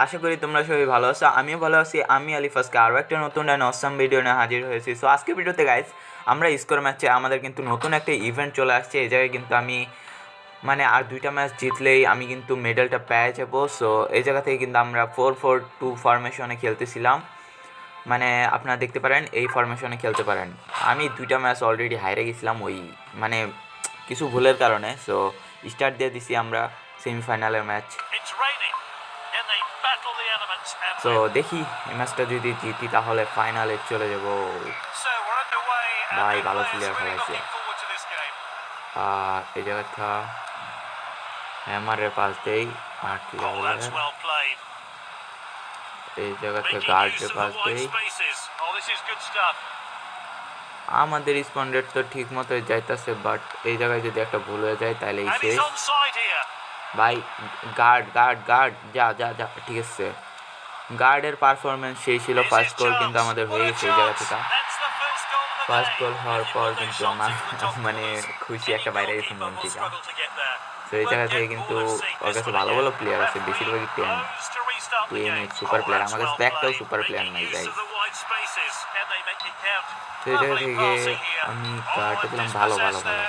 আশা করি তোমরা সবাই ভালো আছো, আমিও ভালো আছি। আমি আলিফ আজকে আরও একটা নতুন অসাম ভিডিও নিয়ে হাজির হয়েছি। সো আজকে ভিডিওতে গাইস আমরা স্কোর ম্যাচে আমাদের কিন্তু নতুন একটা ইভেন্ট চলে আসছে। এই জায়গায় কিন্তু আমি আর দুইটা ম্যাচ জিতলেই আমি কিন্তু মেডেলটা পেয়ে যাবো। সো এই জায়গা থেকে কিন্তু আমরা 4-4-2 ফরমেশনে খেলতেছিলাম। আপনারা দেখতে পারেন এই ফরমেশনে খেলতে পারেন। আমি দুইটা ম্যাচ অলরেডি হাইরে গেছিলাম ওই কিছু ভুলের কারণে। সো স্টার্ট দিয়ে দিছি আমরা সেমিফাইনালের ম্যাচ। সো দেখি এই ম্যাচটা যদি জিতি তাহলে ফাইনালে চলে যাব। ভাই ভালো প্লেয়ার খেলাইছে। আর এই জায়গাটা হ্যামারের পাশ দেই 8 লেভেলের। এই জায়গাতে গার্ডের পাশ দেই। আমাদের স্পন্ডের তো ঠিক মতো যাইতেছে, বাট এই জায়গায় যদি একটা ভুল হয়ে যায় তাহলে এই শেষ। ভাই গার্ড গার্ড গার্ড যা যা যা ঠিক আছে। গার্ডের পারফরমেন্স সেই ছিল। ফার্স্ট গোল কিন্তু আমাদের হয়ে গেছে এই জায়গা থেকে। ফার্স্ট গোল হওয়ার পর কিন্তু আমার খুশি একটা বাইরে গেছে মন থেকে। তো এই জায়গা থেকে কিন্তু ওর কাছে ভালো ভালো প্লেয়ার আছে, বেশিরভাগই 10 সুপার প্লেয়ার। আমার কাছে একটাও সুপার প্লেয়ার নাই গাইস। তো এই জায়গা থেকে আমি কার্ডটা দিলাম ভালো ভালো ভালো।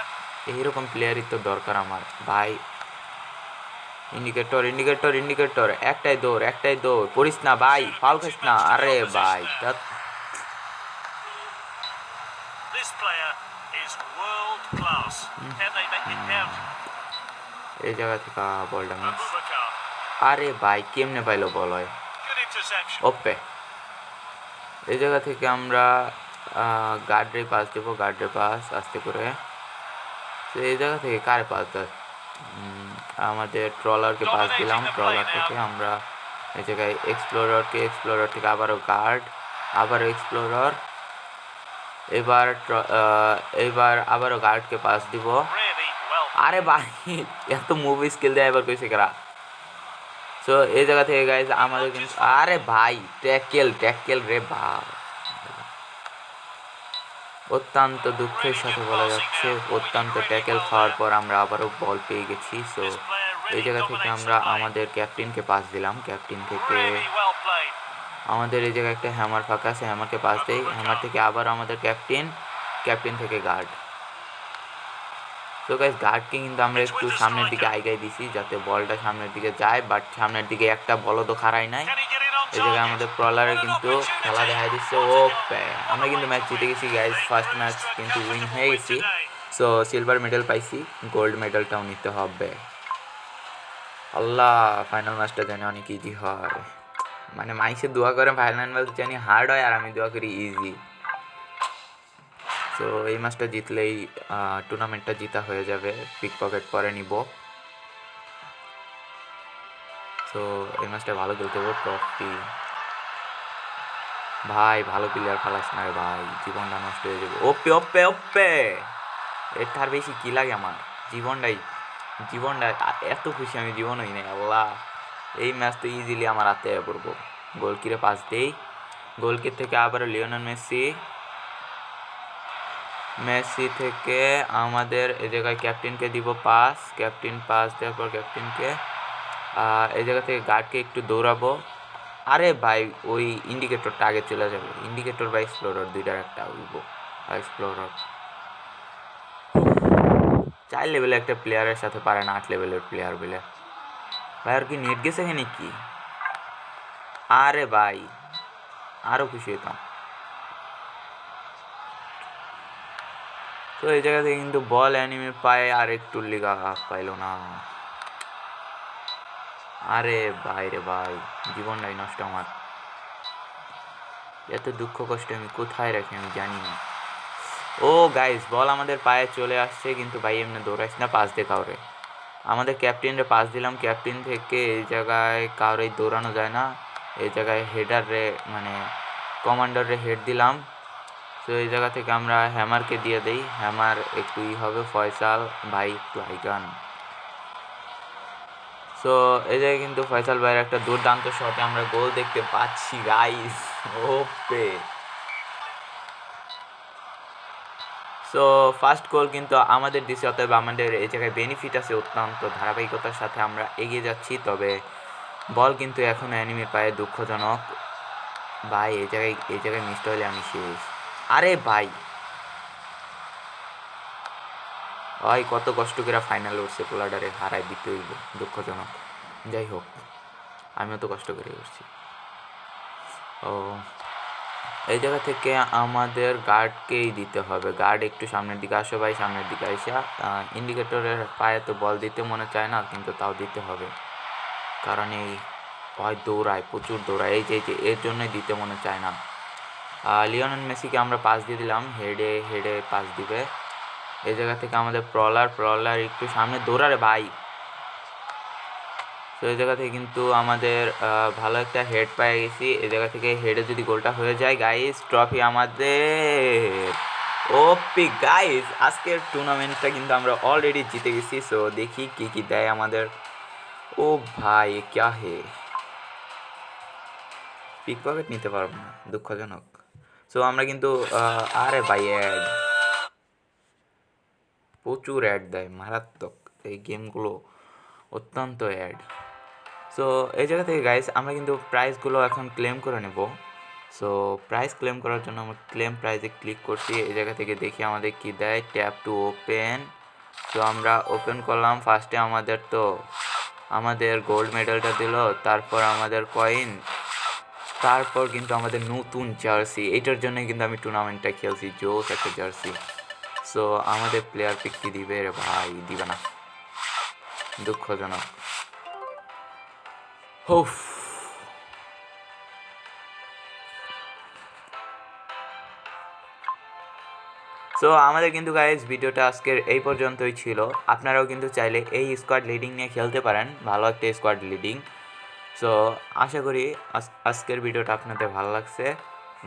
এইরকম প্লেয়ারই তো দরকার আমার ভাই। ইন্ডিকেটর ইন্ডিকেটর ইন্ডিকেটর, একটাই দৌড় পড়িস না ভাই, ফাউল খাইস না। আরে ভাই এই জায়গা থেকে বলটা মিস। আরে ভাই কেমনে পাইলো বল হয় ওপে। এই জায়গা থেকে আমরা গার্ডের পাস দেবো, গার্ডের পাস আস্তে করে। তো এই জায়গা থেকে কার পাস দেয়, আমাদের ট্রলারকে পাস দিলাম। ট্রলার থেকে আমরা এই জায়গায় এক্সপ্লোরার থেকে আবারও গার্ড, আবারও এক্সপ্লোরার। এবার আবারও গার্ডকে পাস দিব। আরে ভাই এত মুভি স্কিল দেয় এবার কইছে কারা। সো এই জায়গা থেকে গাইজ আমাদের কিন্তু আরে ভাই ট্যাকেল রে ভাই, অত্যন্ত দুঃখের সাথে বলা যাচ্ছে। অত্যন্ত ট্যাকেল খাওয়ার পর আমরা আবারও বল পেয়ে গেছি। সো এই জায়গা থেকে আমরা আমাদের ক্যাপ্টেনকে পাস দিলাম। ক্যাপ্টেন থেকে আমাদের এই জায়গায় একটা হ্যামার ফাঁকা আছে, হ্যামারকে পাস দেই। হ্যামার থেকে আবার আমাদের ক্যাপ্টেন থেকে গার্ড। তো গাইস গার্ডকে কিন্তু আমরা একটু সামনের দিকে আগাই দিছি যাতে বলটা সামনের দিকে যায়, বাট সামনের দিকে একটা বলও তো খাড়াই নাই। এই জায়গায় আমাদের ট্রলারে কিন্তু খেলা দেখা দিচ্ছে। ওপে আমরা কিন্তু ম্যাচ জিতে গেছি গাইস। ফার্স্ট ম্যাচ কিন্তু উইন হয়ে গেছি। সো সিলভার মেডেল পাইছি, গোল্ড মেডেলটাও নিতে হবে। আল্লাহ ফাইনাল ম্যাচটা জানি অনেক ইজি হয়। মাইসে দোয়া করে ফাইনাল ম্যাচ জানি হার্ড হয়, আর আমি দোয়া করি ইজি। সো এই ম্যাচটা জিতলেই টুর্নামেন্টটা জিতা হয়ে যাবে। পিক পকেট পরে নিব। সো এই ম্যাচটা ভালো খেলতে হবে। ট্রফি ভাই ভালো প্লেয়ার খেলাস না রে ভাই, জীবনটা নষ্ট হয়ে যাবে। ওপে ওপে ওপে এর তার বেশি কী লাগে আমার জীবনটা এত খুশি আমি জীবন হই নাই। আল্লাহ এই ম্যাচ তো ইজিলি আমার হাতে পড়বো। গোলকিরে পাস দেই, গোলকির থেকে আবার লিওনেল মেসি থেকে আমাদের এই জায়গায় ক্যাপ্টেনকে দিব পাস। ক্যাপ্টেন পাস দেওয়ার পর ক্যাপ্টেনকে এই জায়গা থেকে গার্ডকে একটু দৌড়াবো। আরে ভাই ওই ইন্ডিকেটরটা আগে চলে যাবে। ইন্ডিকেটর বা এক্সপ্লোরার দুইটার একটা উঠব। এক্সপ্লোরার 4 লেভেলের একটা প্লেয়ারের সাথে পারে না 8 লেভেলের প্লেয়ার বলে। ভাই আর কি নেট গেছে এখানে কি? আরে ভাই আরও খুশি হইতাম। তো এই জায়গা থেকে কিন্তু বল অ্যানিমে পায়, আর একটু লিগা পাইল না। আরে ভাই রে ভাই জীবনটাই নষ্ট আমার। এত দুঃখ কষ্ট আমি কোথায় রাখি আমি জানি না। ও গাইস বল আমাদের পায়ে চলে আসছে, কিন্তু ভাই এমনি দৌড়াইস না, পাস দিয়ে কাউরে। আমাদের ক্যাপ্টেনরে পাস দিলাম। ক্যাপ্টেন থেকে এই জায়গায় কাউরেই দৌড়ানো যায় না। এই জায়গায় হেডাররে কমান্ডাররে হেড দিলাম। তো এই জায়গা থেকে আমরা হ্যামারকে দিয়ে দেই। হ্যামার একটু হবে, ফয়সাল ভাই একটু আইগান। সো এই জায়গায় কিন্তু ফয়সাল ভাইয়ের একটা দুর্দান্ত শটে আমরা গোল দেখতে পাচ্ছি গাইস। ওপে সো ফার্স্ট গোল কিন্তু আমাদের দিছে, অতএব আমাদের এই জায়গায় বেনিফিট আছে। অত্যন্ত ধারাবাহিকতার সাথে আমরা এগিয়ে যাচ্ছি। তবে বল কিন্তু এখন অ্যানিমির পায়ে, দুঃখজনক ভাই। এই জায়গায় মিস হলে আমি শেষ। আরে ভাই ওই কত কষ্ট করে ফাইনাল উঠছে, পোলাডারে হারাই দিতে হইব, দুঃখজনক। যাই হোক, আমিও তো কষ্ট করে উঠছি। ও এই জায়গা থেকে আমাদের গার্ডকেই দিতে হবে। গার্ড একটু সামনের দিকে আসো ভাই, সামনের দিকে আসা। ইন্ডিকেটরের পায়ে তো বল দিতে মনে চায় না, কিন্তু তাও দিতে হবে, কারণ এই হয় দৌড়ায়, প্রচুর দৌড়ায়। এই যে এর জন্যই দিতে মনে চায় না। লিওনেল মেসিকে আমরা পাস দিয়ে দিলাম, হেডে হেডে পাস দিবে। এই জায়গা থেকে আমাদের প্রলার একটু সামনে দৌড়ারে ভাই। তো এই জায়গা থেকে কিন্তু আমাদের ভালো একটা হেড পেয়ে গেছি। এই জায়গা থেকে হেডে যদি গোলটা হয়ে যায় গাইস, ট্রফি আমাদের। ওপি গাইস, আজকের টুর্নামেন্টটা কিন্তু আমরা অলরেডি জিতে গেছি। সো দেখি কি কি দেয় আমাদের। ও ভাই ক্যা হে, পিক পকেট নিতে পারবো না, দুঃখজনক। সো আমরা কিন্তু আরে ভাই অ্যাড, প্রচুর অ্যাড দেয়, মারাত্মক এই গেমগুলো, অত্যন্ত অ্যাড। সো এই জায়গা থেকে গাইস আমরা কিন্তু প্রাইসগুলো এখন ক্লেম করে নেব। সো প্রাইস ক্লেম করার জন্য আমরা ক্লেম প্রাইসে ক্লিক করছি। এই জায়গা থেকে দেখি আমাদের কি দেয়, ট্যাপ টু ওপেন। সো আমরা ওপেন করলাম। ফার্স্টে আমাদের গোল্ড মেডেলটা দিল, তারপর আমাদের কয়েন, তারপর কিন্তু আমাদের নতুন জার্সি। এইটার জন্যই কিন্তু আমি টুর্নামেন্টটা খেলছি, জোস একটা জার্সি। সো আমাদের প্লেয়ার পিক কি দিবে রে ভাই, দিবে না, দুঃখজনক। হুফ। সো আমাদের কিন্তু গাইজ ভিডিওটা আজকের এই পর্যন্তই ছিল। আপনারাও কিন্তু চাইলে এই স্কোয়াড লিডিং নিয়ে খেলতে পারেন, ভালো একটা স্কোয়াড লিডিং। সো আশা করি আজকের ভিডিওটা আপনাদের ভালো লাগছে।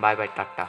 Bye bye, tata.